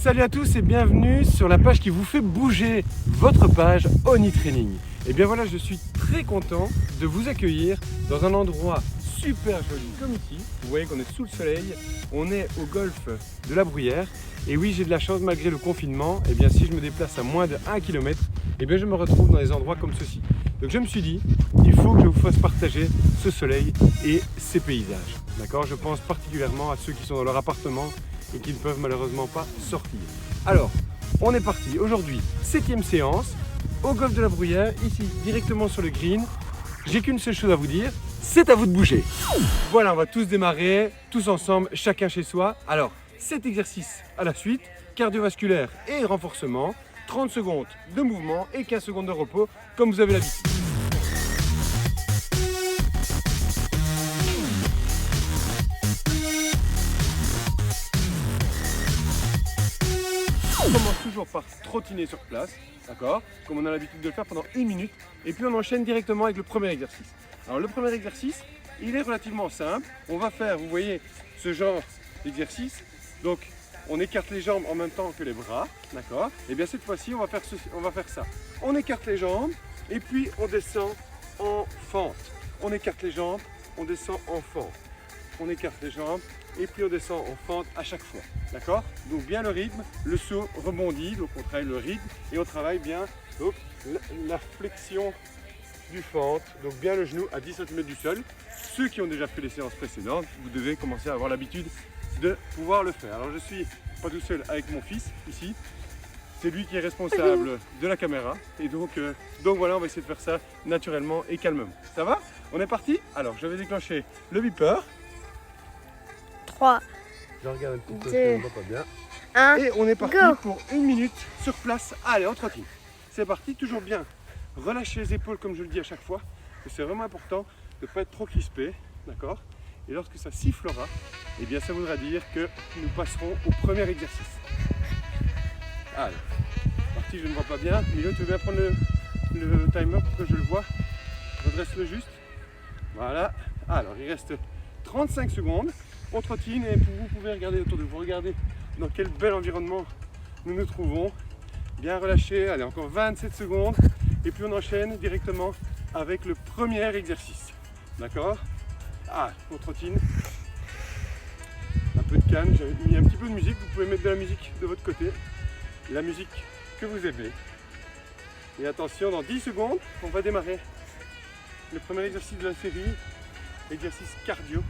Salut à tous et bienvenue sur la page qui vous fait bouger, votre page OniTraining. Et bien voilà, je suis très content de vous accueillir dans un endroit super joli comme ici. Vous voyez qu'on est sous le soleil, on est au golfe de la Bruyère. Et oui, j'ai de la chance malgré le confinement, et bien si je me déplace à moins de 1 km, et bien je me retrouve dans des endroits comme ceci. Donc je me suis dit, il faut que je vous fasse partager ce soleil et ces paysages. D'accord ? Je pense particulièrement à ceux qui sont dans leur appartement et qui ne peuvent malheureusement pas sortir. Alors, on est parti aujourd'hui, 7e séance, au golfe de la Bruyère, ici directement sur le green. J'ai qu'une seule chose à vous dire, c'est à vous de bouger. Voilà, on va tous démarrer, tous ensemble, chacun chez soi. Alors, 7 exercices à la suite, cardiovasculaire et renforcement, 30 secondes de mouvement et 15 secondes de repos, comme vous avez l'habitude. On commence toujours par trottiner sur place, d'accord, comme on a l'habitude de le faire pendant 1 minute, et puis on enchaîne directement avec le premier exercice. Alors le premier exercice, il est relativement simple. On va faire, vous voyez, ce genre d'exercice. Donc on écarte les jambes en même temps que les bras, d'accord. Et bien cette fois-ci, on va faire ça. On écarte les jambes et puis on descend en fente. On écarte les jambes, on descend en fente. On écarte les jambes et puis on descend en fente à chaque fois, d'accord. Donc bien le rythme, le saut rebondit, donc on travaille le rythme et on travaille bien donc, la flexion du fente, donc bien le genou à 10 cm du sol. Ceux qui ont déjà fait les séances précédentes, vous devez commencer à avoir l'habitude de pouvoir le faire. Alors je suis pas tout seul avec mon fils ici, c'est lui qui est responsable de la caméra et donc voilà, on va essayer de faire ça naturellement et calmement. Ça va? On est parti? Alors je vais déclencher le beeper. 3, Je regarde un petit peu, 2, je ne vois pas bien. 1, Et on est parti go. pour 1 minute sur place. Allez, on trottine. C'est parti, toujours bien. Relâchez les épaules comme je le dis à chaque fois. C'est vraiment important de ne pas être trop crispé, d'accord? Et lorsque ça sifflera, eh bien ça voudra dire que nous passerons au premier exercice. Allez, parti, je ne vois pas bien. Milo, tu veux bien prendre le timer pour que je le vois? Redresse-le juste. Voilà. Alors, il reste 35 secondes. On trottine et vous pouvez regarder autour de vous. Regardez dans quel bel environnement nous nous trouvons. Bien relâché. Allez, encore 27 secondes. Et puis on enchaîne directement avec le premier exercice. D'accord? Ah, on trottine. Un peu de calme. J'ai mis un petit peu de musique. Vous pouvez mettre de la musique de votre côté. La musique que vous aimez. Et attention, dans 10 secondes, on va démarrer le premier exercice de la série. Exercice cardio.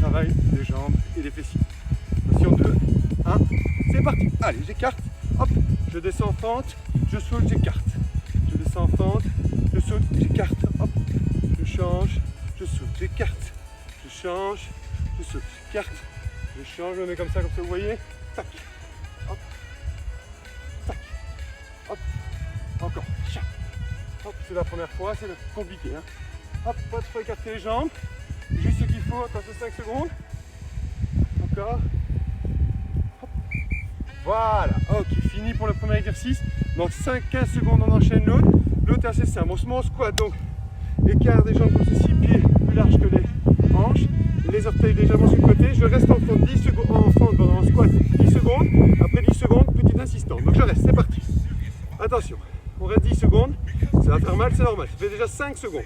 Travail des jambes et des fessiers. Attention, 2, 1, c'est parti. Allez, j'écarte. Hop, je descends en fente. Je saute, j'écarte. Je descends en fente. Je saute, j'écarte. Hop, je change. Je saute, j'écarte. Je change. Je saute, j'écarte. Je change, je me mets comme ça, vous voyez. Tac. Hop. Tac. Hop. Encore. Chac. Hop, c'est la première fois, c'est compliqué. Hein. Hop, pas trop écarter les jambes. Juste ce qu'il faut, attention 5 secondes. Encore. Hop. Voilà. Ok, fini pour le premier exercice. Dans 5-15 secondes, on enchaîne l'autre. L'autre est assez simple. On se met en squat, donc écart des jambes comme ceci, pieds plus larges que les hanches, les orteils légèrement sur le côté. Je reste en fente 10 secondes, en squat 10 secondes. Après 10 secondes, petite insistance. Donc je reste, c'est parti. Attention, on reste 10 secondes. Ça va faire mal, c'est normal. Ça fait déjà 5 secondes.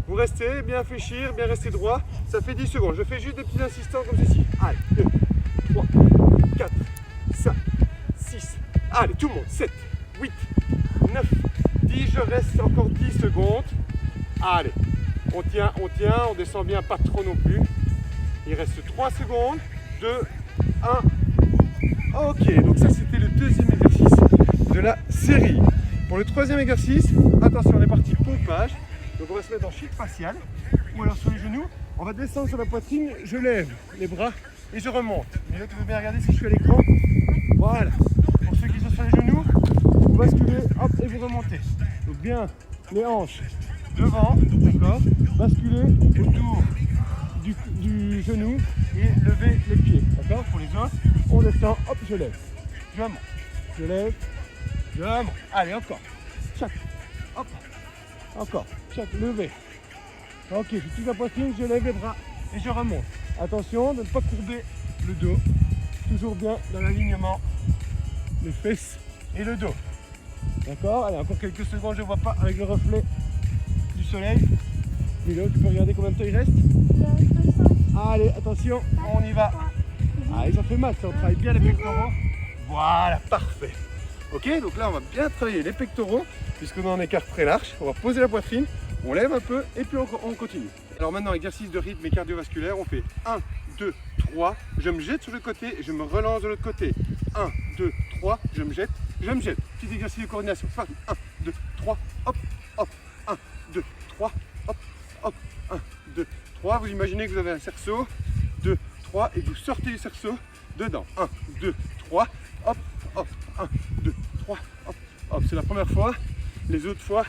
Vous restez, bien fléchir, bien rester droit. Ça fait 10 secondes. Je fais juste des petits insistants comme ceci. Allez, 2, 3, 4, 5, 6. Allez, tout le monde. 7, 8, 9, 10. Je reste encore 10 secondes. Allez, on tient, on descend bien, pas trop non plus. Il reste 3 secondes. 2, 1. Ok, donc ça c'était le deuxième exercice de la série. Pour le troisième exercice, attention, on est parti pompage. Donc on va se mettre en shift facial ou alors sur les genoux. On va descendre sur la poitrine, je lève les bras et je remonte. Mais là tu veux bien regarder si je suis à l'écran. Voilà. Pour ceux qui sont sur les genoux, vous basculez, hop, et vous remontez. Donc bien les hanches devant, d'accord. Basculez autour du genou et levez les pieds, d'accord. Pour les autres, on descend, hop, je lève. Je remonte. Je lève. Je remonte. Allez, encore. Chaque. Hop. Encore, chaque, levé. Ok, je touche la poitrine, je lève les bras et je remonte. Attention de ne pas courber le dos. Toujours bien dans l'alignement les fesses et le dos. D'accord? Allez, encore quelques secondes, je ne vois pas avec le reflet du soleil. Milo, tu peux regarder combien de temps il reste? Allez, attention, on y va. Allez, ça fait mal, ça, on travaille bien les pectoraux. Voilà, parfait. Ok, donc là, on va bien travailler les pectoraux, puisqu'on a un écart très large. On va poser la poitrine, on lève un peu, et puis on continue. Alors maintenant, exercice de rythme et cardiovasculaire, on fait 1, 2, 3, je me jette sur le côté et je me relance de l'autre côté. 1, 2, 3, je me jette, je me jette. Petit exercice de coordination, c'est parti. 1, 2, 3, hop, hop, 1, 2, 3, hop, hop, 1, 2, 3. Vous imaginez que vous avez un cerceau, 2, 3, et vous sortez du cerceau dedans. 1, 2, 3, hop, hop, 1, 2, 3, hop, hop. C'est la première fois. Les autres fois,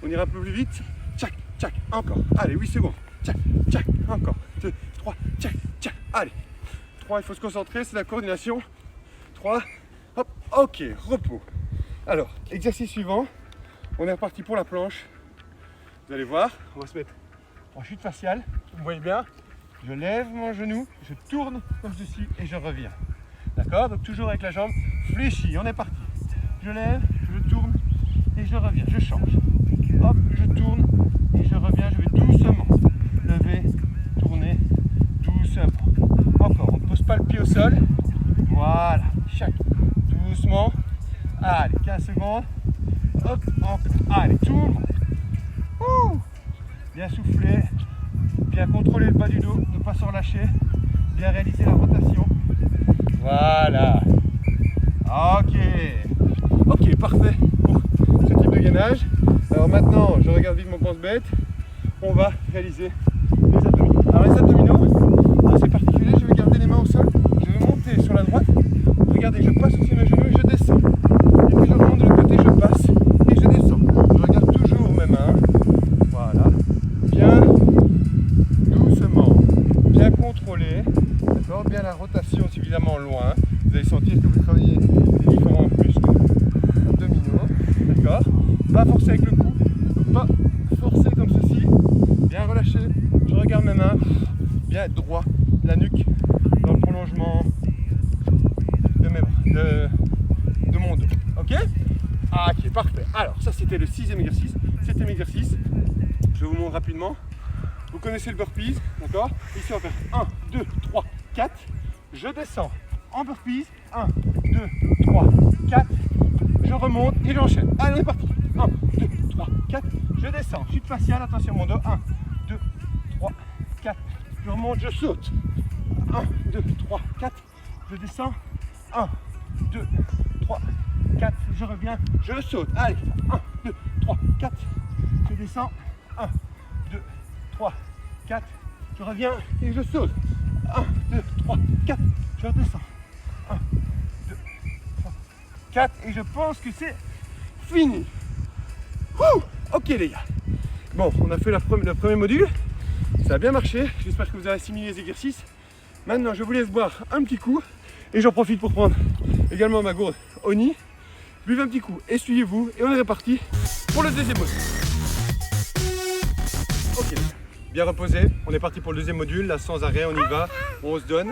on ira un peu plus vite. Tchac, tchac, encore. Allez, 8 secondes. Tchac, tchac, encore. 2, 3, tchac, tchac. Allez. 3, il faut se concentrer, c'est la coordination. 3, hop, ok, repos. Alors, exercice suivant. On est reparti pour la planche. Vous allez voir, on va se mettre en chute faciale. Vous voyez bien. Je lève mon genou, je tourne comme ceci et je reviens. D'accord? Donc toujours avec la jambe fléchie. On est parti. Je lève, je tourne et je reviens. Je change. Hop, je tourne et je reviens. Je vais doucement lever, tourner, doucement. Encore, on ne pose pas le pied au sol. Voilà. Chaque. Doucement. Allez, 15 secondes. Hop, encore. Allez, tout le monde. Ouh. Bien souffler. Bien contrôler le bas du dos, ne pas se relâcher, bien réaliser la rotation. Voilà. Ok. Ok, parfait pour ce type de gainage. Alors maintenant, je regarde vite mon pense-bête. On va réaliser les abdominaux. Alors les abdominaux, c'est particulier, je vais garder les mains au sol. Je vais monter sur la droite. Regardez, je passe au-dessus de mes genoux et je descends. Et puis je remonte de l'autre côté, je passe et je descends. Je regarde toujours mes mains. Voilà. Bien. Doucement, bien contrôlé, d'accord, bien la rotation suffisamment loin. Vous allez sentir que vous travaillez les différents muscles abdominaux, d'accord. Pas forcer avec le cou, pas forcer comme ceci, bien relâché. Je regarde mes mains, bien être droit, la nuque dans le prolongement de mes bras, de mon dos, ok. Ah, ok, parfait. Alors ça c'était le 6e exercice, 7e exercice. Je vous montre rapidement. Vous connaissez le burpees, d'accord? Ici, on va faire 1, 2, 3, 4. Je descends en burpees. 1, 2, 3, 4. Je remonte et j'enchaîne. Allez, on est parti. 1, 2, 3, 4. Je descends. Chute faciale, attention mon dos. 1, 2, 3, 4. Je remonte, je saute. 1, 2, 3, 4. Je descends. 1, 2, 3, 4. Je reviens, je saute. Allez, 1, 2, 3, 4. Je descends. 1, 2, 3, 4, je reviens et je saute. 1, 2, 3, 4, je redescends. 1, 2, 3, 4 et je pense que c'est fini. Ouh, ok les gars. Bon, on a fait le premier module. Ça a bien marché. J'espère que vous avez assimilé les exercices. Maintenant, je vous laisse boire un petit coup et j'en profite pour prendre également ma gourde Oni. Buvez un petit coup, essuyez-vous et on est reparti pour le deuxième module. Ok, bien reposé, on est parti pour le deuxième module, là sans arrêt, on y va, on se donne.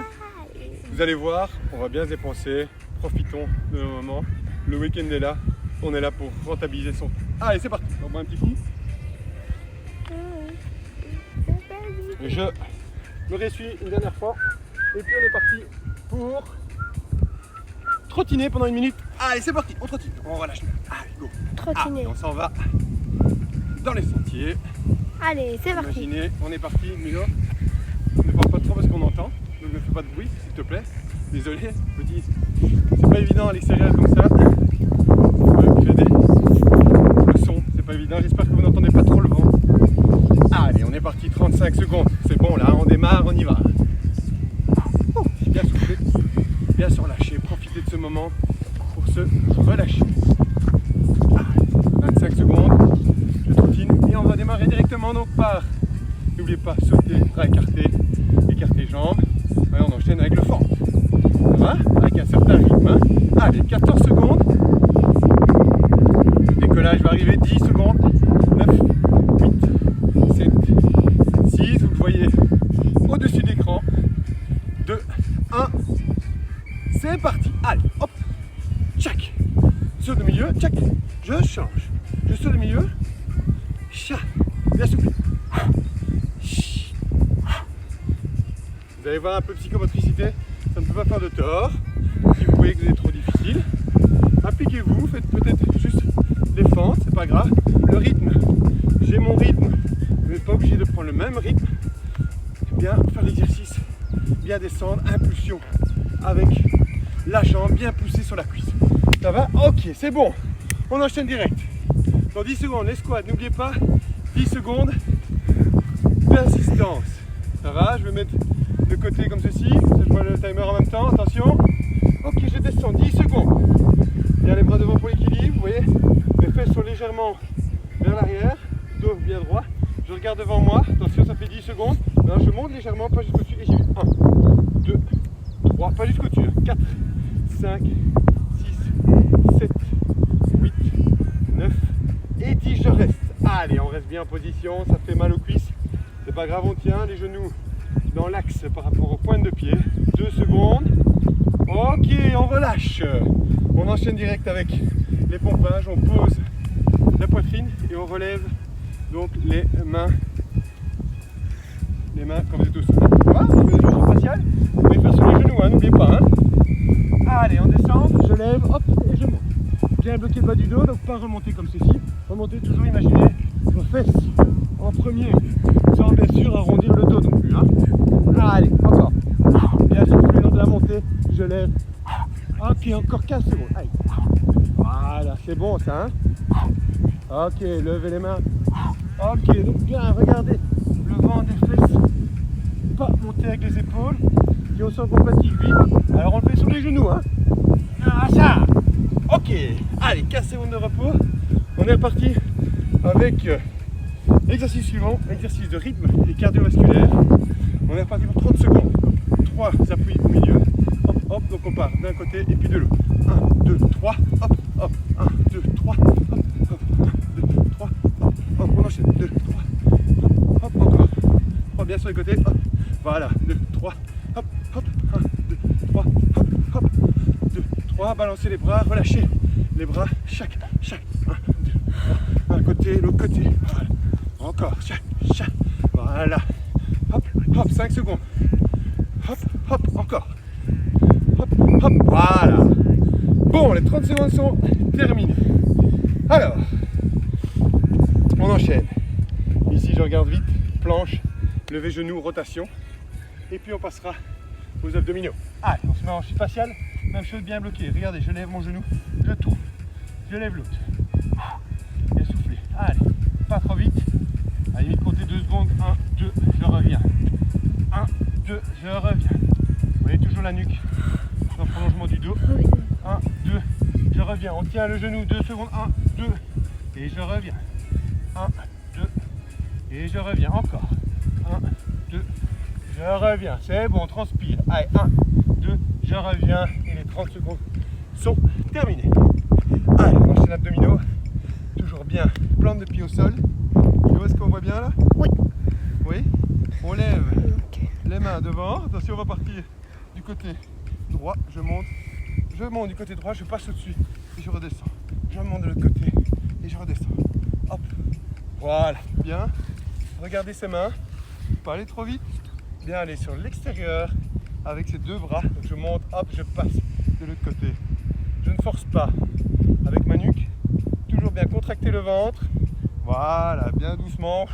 Vous allez voir, on va bien se dépenser, profitons de nos moments. Le week-end est là, on est là pour rentabiliser son temps. Allez, c'est parti, on boit un petit coup. Je me ressuie une dernière fois, et puis on est parti pour trottiner pendant 1 minute. Allez, c'est parti, on trottine, on relâche. Allez, go. Trottiner. Ah, on s'en va dans les sentiers. Allez, c'est parti. Imaginez, on est parti, Milo. Ne parle pas trop parce qu'on entend, donc ne fais pas de bruit, s'il te plaît. Désolé, petit. C'est pas évident à l'extérieur comme ça. Le son, c'est pas évident. J'espère que vous n'entendez pas trop le vent. Allez, on est parti, 35 secondes. C'est bon, là, on démarre, on y va. Bien soufflé, bien se relâcher. Profitez de ce moment pour se relâcher. Allez, 25 secondes. Je trottine et on va démarrer directement donc par, n'oubliez pas, sauter, bras écartés, écarter les jambes. Ouais, on enchaîne avec le fort. Ça va? Avec un certain rythme. Hein. Allez, 14 secondes. Le décollage va arriver, 10 secondes. 9, 8, 7, 6, vous le voyez au-dessus de l'écran. 2, 1, c'est parti. Allez, hop. tchac. Saute au milieu, tchac. Je change. Je saute au milieu. Chat. Bien souple. Vous allez voir un peu de psychomotricité, ça ne peut pas faire de tort. Si vous voyez que vous êtes trop difficile, appliquez-vous, faites peut-être juste les fentes, c'est pas grave. Le rythme, j'ai mon rythme, vous n'êtes pas obligé de prendre le même rythme. Bien faire l'exercice, bien descendre, impulsion avec la jambe, bien pousser sur la cuisse. Ça va? Ok, c'est bon. On enchaîne direct. Dans 10 secondes, les squats, n'oubliez pas, 10 secondes d'insistance. Ça va? Je vais mettre de côté comme ceci, je vois le timer en même temps, attention. Ok, je descends, 10 secondes. Bien les bras devant pour l'équilibre, vous voyez. Mes fesses sont légèrement vers l'arrière, dos bien droit. Je regarde devant moi, attention, ça fait 10 secondes. Alors je monte légèrement, pas jusqu'au dessus, et j'y vais. 1, 2, 3, pas jusqu'au dessus. 4, 5, 6, 7, 8, 9 et 10, je reste. Allez, on reste bien en position, ça fait mal aux cuisses. C'est pas grave, on tient les genoux dans l'axe par rapport aux pointes de pied. 2 secondes. Ok, on relâche. On enchaîne direct avec les pompages. On pose la poitrine et on relève donc les mains. Les mains comme vous êtes au sol. Voilà, vous faites des choses faciales. Vous pouvez faire sur les genoux, hein, n'oubliez pas. Hein. Allez, on descend, je lève, hop, et je monte. Bien bloquer le bas du dos, donc pas remonter comme ceci. Remonter toujours, imaginez vos fesses en premier, sans bien sûr arrondir le dos non plus. Hein. Allez, encore. Bien souffler lors de la montée, je lève. Ok, encore 15 secondes. Allez. Voilà, c'est bon ça. Hein. Ok, levez les mains. Ok, donc bien, regardez le vent des fesses. Pas monter avec les épaules. Si on sent qu'on fatigue vite, alors on le fait sur les genoux. Hein. Ah, ça. Ok, allez, 15 secondes de repos. On est reparti avec l'exercice suivant, exercice de rythme et cardiovasculaire. On est reparti pour 30 secondes. 3 appuis au milieu. Hop, hop, donc on part d'un côté et puis de l'autre. 1, 2, 3, hop, hop, 1, 2, 3, hop, hop, 1, 2, 3, hop, hop, on enchaîne. 2, 3, hop, hop, encore. 3 bien sur les côtés, hop, voilà, 2, 3, hop, hop, 1, 2, 3, hop, hop, 2, 3, balancez les bras, relâchez les bras, chaque, 1, 2, 3, un côté, l'autre côté, voilà, encore, chaque, voilà, hop, hop, 5 secondes, hop, hop, encore, hop, hop, voilà. Bon, les 30 secondes sont terminées. Alors, on enchaîne. Ici, je regarde vite, planche, lever genou, rotation, et puis on passera aux abdominaux. Allez, on se met en hanche faciale, même chose bien bloquée. Regardez, je lève mon genou, je tourne, je lève l'autre. Bien soufflé. Allez, pas trop vite. À la limite, comptez 2 secondes. 1, 2, je reviens. 1, 2, je reviens. Vous voyez toujours la nuque dans le prolongement du dos. 1, 2, je reviens. On tient le genou 2 secondes. 1, 2, et je reviens. 1, 2, et je reviens. Encore. 1, 2, je reviens. C'est bon, on transpire. Allez, 1, 2, je reviens. Et les 30 secondes sont terminées. Allez, on enchaîne abdominaux. Toujours bien. Plante de pied au sol. Est-ce qu'on voit bien là? Oui. Oui. On lève les mains devant. Attention, on va partir du côté droit. Je monte du côté droit, je passe au-dessus et je redescends. Je monte de l'autre côté et je redescends. Hop. Voilà. Bien. Regardez ses mains. Pas aller trop vite. Bien aller sur l'extérieur avec ses 2 bras. Donc je monte, hop, je passe de l'autre côté. Je ne force pas avec ma nuque. Toujours bien contracter le ventre. Voilà, bien doucement.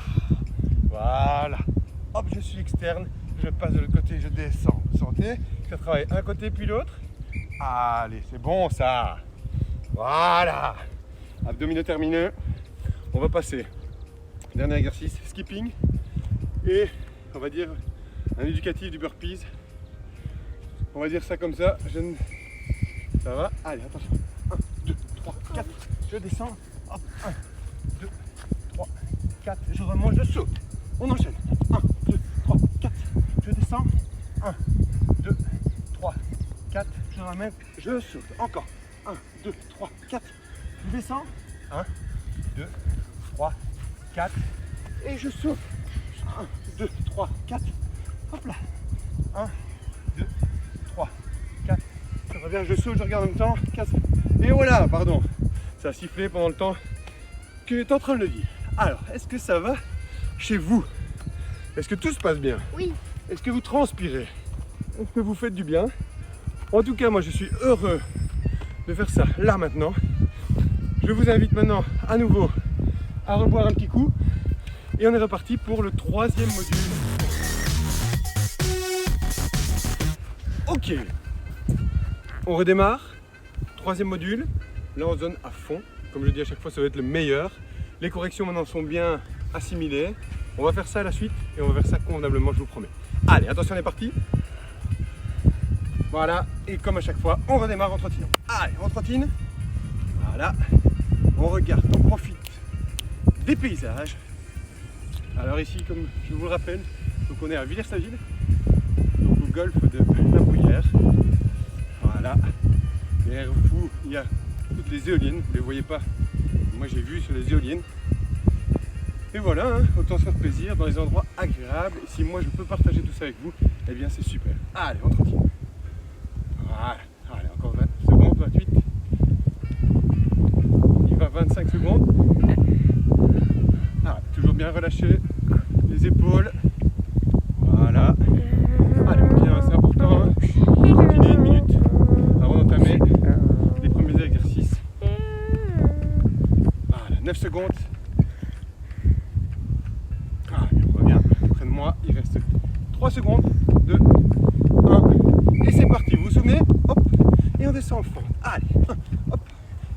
Voilà. Hop, je suis externe. Je passe de l'autre côté, je descends. Vous sentez? Ça travaille un côté puis l'autre. Allez, c'est bon ça. Voilà. Abdominaux terminés. On va passer. Dernier exercice, skipping. Et on va dire un éducatif du burpees. On va dire ça comme ça. Ça va? Allez, attention. 1, 2, 3, 4. Je descends. Hop, 1, 2, 3, 4. Je remonte, je saute. On enchaîne. 1, 2, 3, 4. Je descends. 1, 2, 3, 4. Je ramène. Je saute. Encore. 1, 2, 3, 4. Je descends. 1, 2, 3, 4. Et je saute. 1, 2, 3, 4. Hop là. 1, 2, 3, 4. Je reviens, je saute, je regarde en même temps. 15 Et voilà, pardon, ça a sifflé pendant le temps que j'étais en train de le dire. Alors, est-ce que ça va chez vous? Est-ce que tout se passe bien? Oui. Est-ce que vous transpirez? Est-ce que vous faites du bien? En tout cas, moi je suis heureux de faire ça là maintenant. Je vous invite maintenant à nouveau à reboire un petit coup. Et on est reparti pour le 3e module. Ok. On redémarre. 3e module. Là on zone à fond. Comme je dis à chaque fois, ça va être le meilleur. Les corrections maintenant sont bien assimilées. On va faire ça à la suite et on va faire ça convenablement, je vous promets. Allez, attention, on est parti. Voilà, et comme à chaque fois, on redémarre en trottinant. Allez, on trottine. Voilà. On regarde, on profite des paysages. Alors ici, comme je vous le rappelle, donc on est à Villers-la-Ville, donc au golfe de la Bruyère. Voilà. Derrière vous, il y a toutes les éoliennes, vous ne les voyez pas. Moi j'ai vu sur les éoliennes. Et voilà, hein, autant se faire plaisir dans les endroits agréables. Et si moi je peux partager tout ça avec vous, eh bien c'est super. Allez, on trottine. Voilà, allez, encore 20 secondes, 28. Il va 25 secondes. Ah, toujours bien relâcher les épaules. Voilà. Allez, on tient, c'est important. Hein. Trottiner 1 minute avant d'entamer les premiers exercices. Voilà, 9 secondes. Allez, on revient près de moi. Il reste 3 secondes. 2, 1. Et c'est parti. Vous vous souvenez? Hop. Et on descend en fond. Allez. Hop.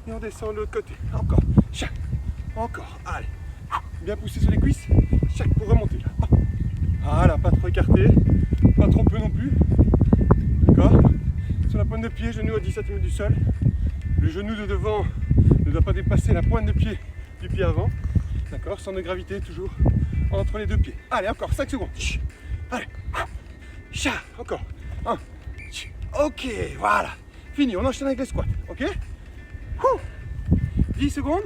Et on descend de l'autre côté. Encore. Chac. Encore. Allez. Bien pousser sur les cuisses. Chac pour remonter là. Hop. Voilà. Pas trop écarté. Pas trop peu non plus. D'accord. Sur la pointe de pied, genou à 10 cm du sol. Le genou de devant ne doit pas dépasser la pointe de pied du pied avant. D'accord. Centre de gravité toujours entre les deux pieds. Allez, encore 5 secondes. Allez. Chat. Encore. 1. Ok, voilà. Fini, on enchaîne avec les squats. Ok. 10 secondes.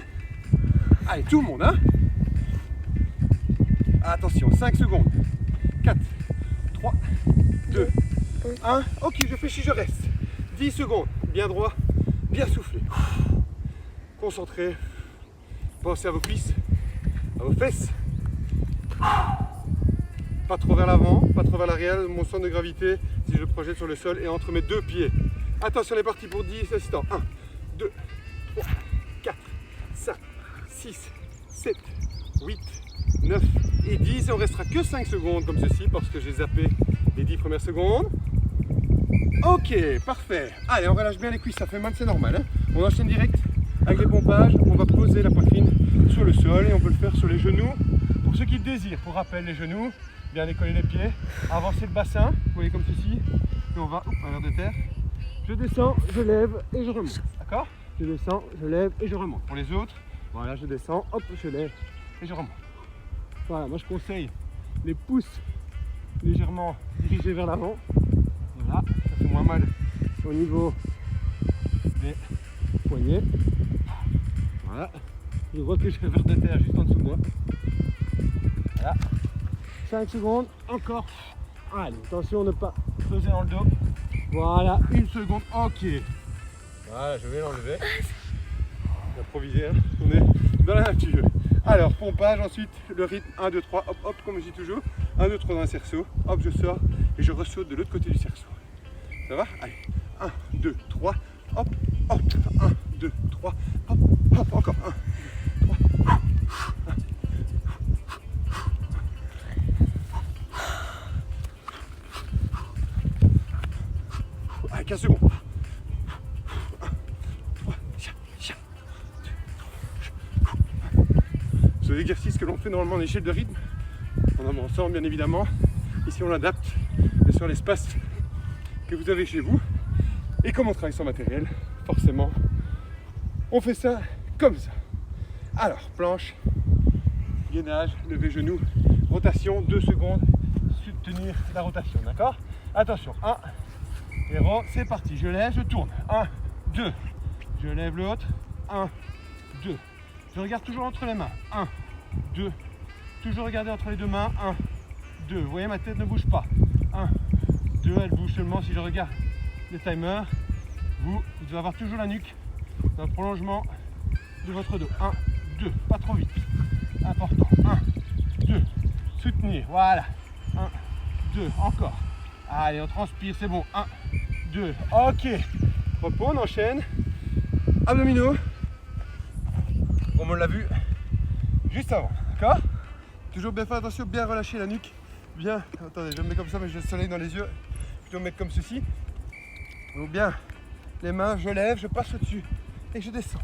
Allez, tout le monde, hein. Attention, 5 secondes. 4, 3, 2, 1. Ok, je fais si je reste. 10 secondes. Bien droit, bien soufflé. Concentré. Pensez à vos cuisses, à vos fesses. Pas trop vers l'avant, pas trop vers l'arrière. Mon centre de gravité, si je le projette sur le sol, est entre mes deux pieds. Attention, on est parti pour 10 instants. 1, 2, 3, 4, 5, 6, 7, 8, 9 et 10. Et on restera que 5 secondes comme ceci parce que j'ai zappé les 10 premières secondes. Ok, parfait. Allez, on relâche bien les cuisses, ça fait mal, c'est normal. Hein. On enchaîne direct avec les pompages. On va poser la poitrine sur le sol et on peut le faire sur les genoux. Pour ceux qui le désirent, pour rappel, les genoux, bien décoller les pieds, avancer le bassin, vous voyez comme ceci. Et on va, à l'air de terre. Je descends, je lève et je remonte. D'accord? Je descends, je lève et je remonte. Pour les autres, voilà, je descends, hop, je lève et je remonte. Voilà, moi je conseille les pouces légèrement dirigés vers l'avant. Voilà, ça fait moins mal au niveau des poignets. Voilà, je vois que j'ai un verre de terre juste en dessous de moi. Voilà, 5 secondes, encore. Allez, attention de ne pas peser dans le dos. Voilà, 1 seconde, ok. Voilà, je vais l'enlever. Improviser, hein. On est dans la nature. Alors, pompage, ensuite le rythme 1, 2, 3, hop, hop, comme je dis toujours. 1, 2, 3 dans un cerceau, hop, je sors et je ressaute de l'autre côté du cerceau. Ça va? Allez, 1, 2, 3, hop, hop, 1, 2, 3, hop, hop, encore 1, 2, 3, allez, 15 secondes. 1, 3, c'est l'exercice que l'on fait normalement en échelle de rythme, en avançant bien évidemment. Ici on l'adapte sur l'espace que vous avez chez vous. Et comme on travaille sans matériel, forcément, on fait ça comme ça. Alors, planche, gainage, lever genou, rotation, 2 secondes, soutenir la rotation, d'accord? Attention, 1, et rond, c'est parti, je lève, je tourne, 1, 2, je lève l'autre, 1, 2, je regarde toujours entre les mains, 1, 2, toujours regarder entre les deux mains, 1, 2, vous voyez ma tête ne bouge pas, 1, 2, elle bouge seulement si je regarde le timer. Vous devez avoir toujours la nuque dans le prolongement de votre dos. 1, 2, pas trop vite. Important. 1, 2, soutenir. Voilà. 1, 2, encore. Allez, on transpire, c'est bon. 1, 2, ok. Repos, on enchaîne. Abdominaux. Comme on l'a vu juste avant, d'accord? Toujours bien faire attention, bien relâcher la nuque. Bien, attendez, je me mets comme ça, mais j'ai le soleil dans les yeux. Je dois me mettre comme ceci. Donc bien, les mains, je lève, je passe au-dessus et je descends.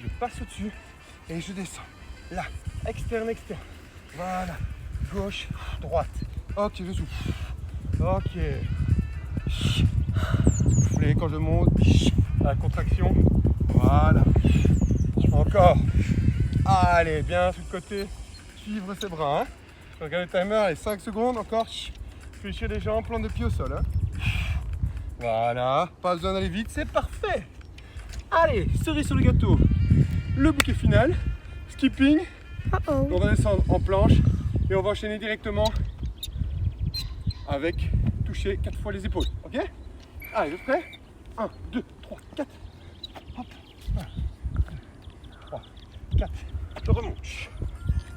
Je passe au-dessus et je descends. Là, externe, externe. Voilà, gauche, droite. Ok, je souffle. Ok. Soufflez quand je monte. La contraction. Voilà. Encore. Allez, bien sur le côté. Suivre ses bras. Hein. Regardez le timer, allez, 5 secondes. Encore. Fléchir les jambes, plante de pied au sol. Hein. Voilà. Pas besoin d'aller vite, c'est parfait. Allez, cerise sur le gâteau. Le bouquet final. Skipping. On va descendre en planche et on va enchaîner directement avec toucher 4 fois les épaules. Ok? Allez, vous êtes prêts? 1, 2, 3, 4. Hop. 1, 2, 3, 4. Je remonte.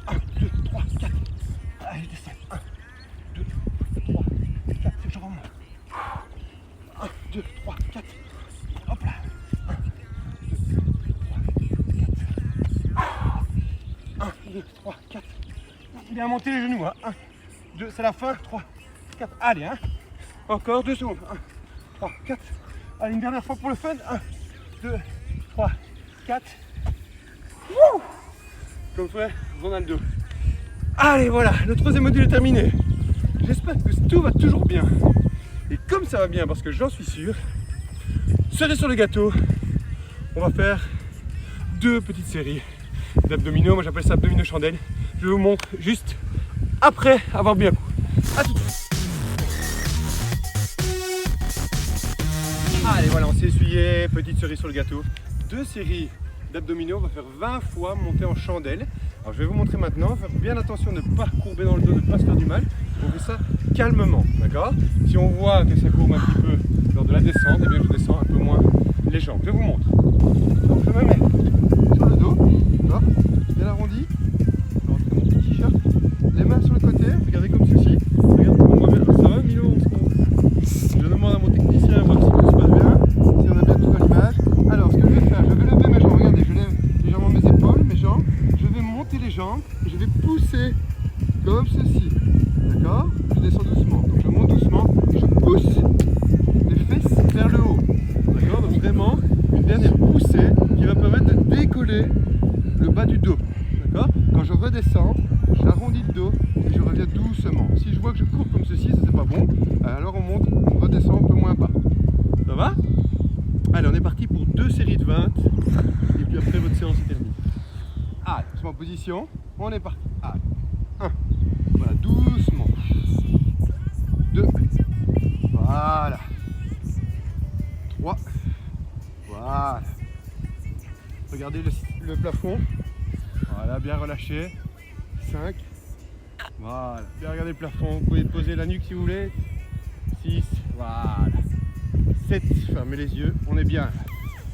1, 2, 3, 4. Allez, je descends. 1, 2, 3, 4. Je remonte. 1, 2, 3, 4. Hop là. 1, 2, 3, 4. 1, 2, 3, 4. Bien monter les genoux. 1, 2, c'est la fin. 3, 4. Allez, hein. Encore 2 secondes. 1, 3, 4. Allez, une dernière fois pour le fun. 1, 2, 3, 4. Wouh! Comme fait Ronaldo. Allez, voilà, le troisième module est terminé. J'espère que tout va toujours bien. Et comme ça va bien, parce que j'en suis sûr, cerise sur le gâteau, on va faire 2 petites séries d'abdominaux. Moi j'appelle ça abdominaux chandelles. Je vous montre juste après avoir bien couru. A tout de suite. Allez, voilà, on s'est essuyé, petite cerise sur le gâteau. 2 séries d'abdominaux, on va faire 20 fois monter en chandelle. Alors je vais vous montrer maintenant, faire bien attention de ne pas courber dans le dos, de ne pas se faire du mal. On fait ça calmement, d'accord? Si on voit que ça courbe un petit peu lors de la descente, eh bien je descends un peu moins les jambes. Je vous montre. Donc je me mets sur le dos, d'accord? Bien arrondi. Je vais rentrer mon petit t-shirt. Les mains sur le côté, regardez comme ceci. Regardez, on voit bien. Ça va Milo? Je demande à mon technicien voir si tout se passe bien, si on a bien tout à l'image. Alors ce que je vais faire, je vais lever mes jambes. Regardez, je lève légèrement mes épaules, mes jambes. Je vais monter les jambes et je vais pousser comme ceci. D'accord? Je descends doucement. Donc je monte doucement et je pousse les fesses vers le haut. D'accord? Donc vraiment une dernière poussée qui va permettre de décoller le bas du dos. D'accord? Quand je redescends, j'arrondis le dos et je reviens doucement. Si je vois que je cours comme ceci, ça c'est pas bon. Alors on monte, on redescend un peu moins bas. Ça va? Allez, on est parti pour 2 séries de 20. Et puis après votre séance est terminée. Allez, je suis en position. On est parti. Allez. 1. Voilà, doucement. 2. Voilà. 3. Voilà. Regardez le plafond. Voilà, bien relâché. 5. Voilà, bien regarder le plafond. Vous pouvez poser la nuque si vous voulez. 6. Voilà. 7. Fermez les yeux. On est bien.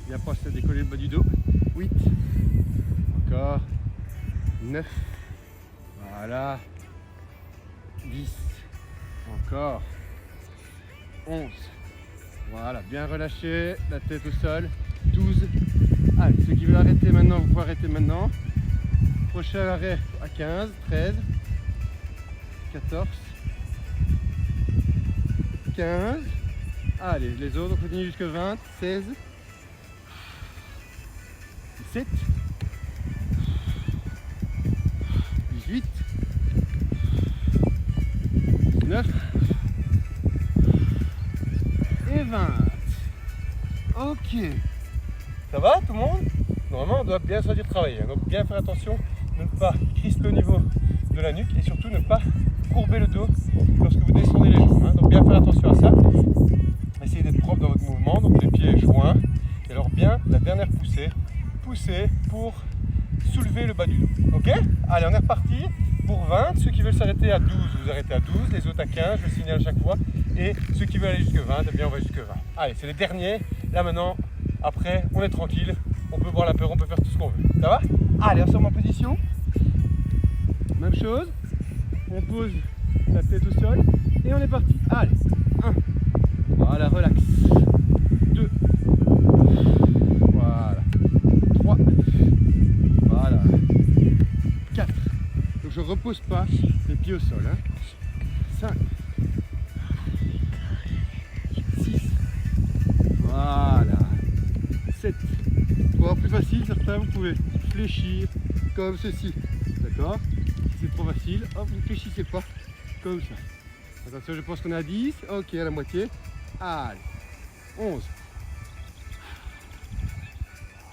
Bien pas à décoller le bas du dos. 8. Encore. 9. Voilà. 10. Encore. 11. Voilà, bien relâché, la tête au sol. 12. Allez, ceux qui veulent arrêter maintenant, vous pouvez arrêter maintenant. Prochain arrêt à 15, 13, 14, 15. Allez, les autres, on continue jusqu'à 20, 16, 17, 18, 19 et 20. Ok. Ça va tout le monde? Normalement on doit bien choisir de travailler, donc bien faire attention, ne pas crisper au niveau de la nuque et surtout ne pas courber le dos lorsque vous descendez les jambes. Hein. Donc bien faire attention à ça. Essayez d'être propre dans votre mouvement, donc les pieds joints. Et alors bien la dernière poussée, poussez pour soulever le bas du dos. Ok? Allez, on est reparti pour 20. Ceux qui veulent s'arrêter à 12, vous arrêtez à 12, les autres à 15, je le signale à chaque fois. Et ceux qui veulent aller jusqu'à 20, eh bien on va jusqu'à 20. Allez, c'est les derniers. Là maintenant, Après, on est tranquille, on peut boire l'apéro, on peut faire tout ce qu'on veut. Ça va? Allez, on se remet en position. Même chose. On pose la tête au sol et on est parti. Allez, 1. Voilà, relax. 2. Voilà. 3. Voilà. 4. Donc je repose pas les pieds au sol. 5. 6. Voilà. 7. Pour avoir plus facile, certains vous pouvez fléchir comme ceci. D'accord? Si c'est trop facile, hop, vous ne fléchissez pas comme ça. Attention, je pense qu'on est à 10. Ok, à la moitié. Allez. 11.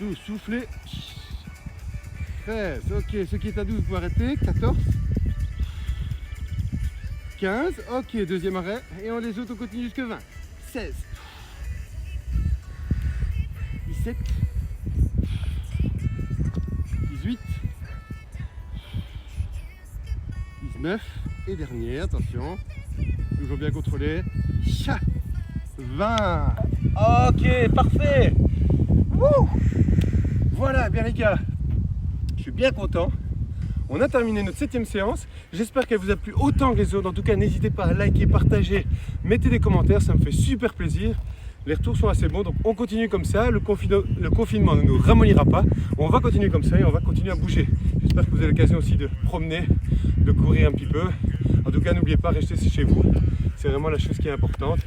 12, soufflez. 13. Ok, ce qui est à 12, vous pouvez arrêter. 14. 15. Ok, deuxième arrêt. Et on les autres, on continue jusqu'à 20. 16. 17. 18. 19. Et dernière, attention. Toujours bien contrôlé. 20. Ok, parfait. Wouh. Voilà, bien les gars. Je suis bien content. On a terminé notre 7e séance. J'espère qu'elle vous a plu autant que les autres. En tout cas, n'hésitez pas à liker, partager, mettez des commentaires, ça me fait super plaisir. Les retours sont assez bons, donc on continue comme ça. Le confinement ne nous ramollira pas. On va continuer comme ça et on va continuer à bouger. J'espère que vous avez l'occasion aussi de promener, de courir un petit peu. En tout cas, n'oubliez pas, restez chez vous. C'est vraiment la chose qui est importante.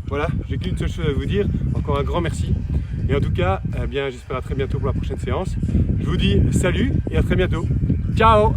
Voilà, j'ai qu'une seule chose à vous dire. Encore un grand merci. Et en tout cas, eh bien, j'espère à très bientôt pour la prochaine séance. Je vous dis salut et à très bientôt. Ciao!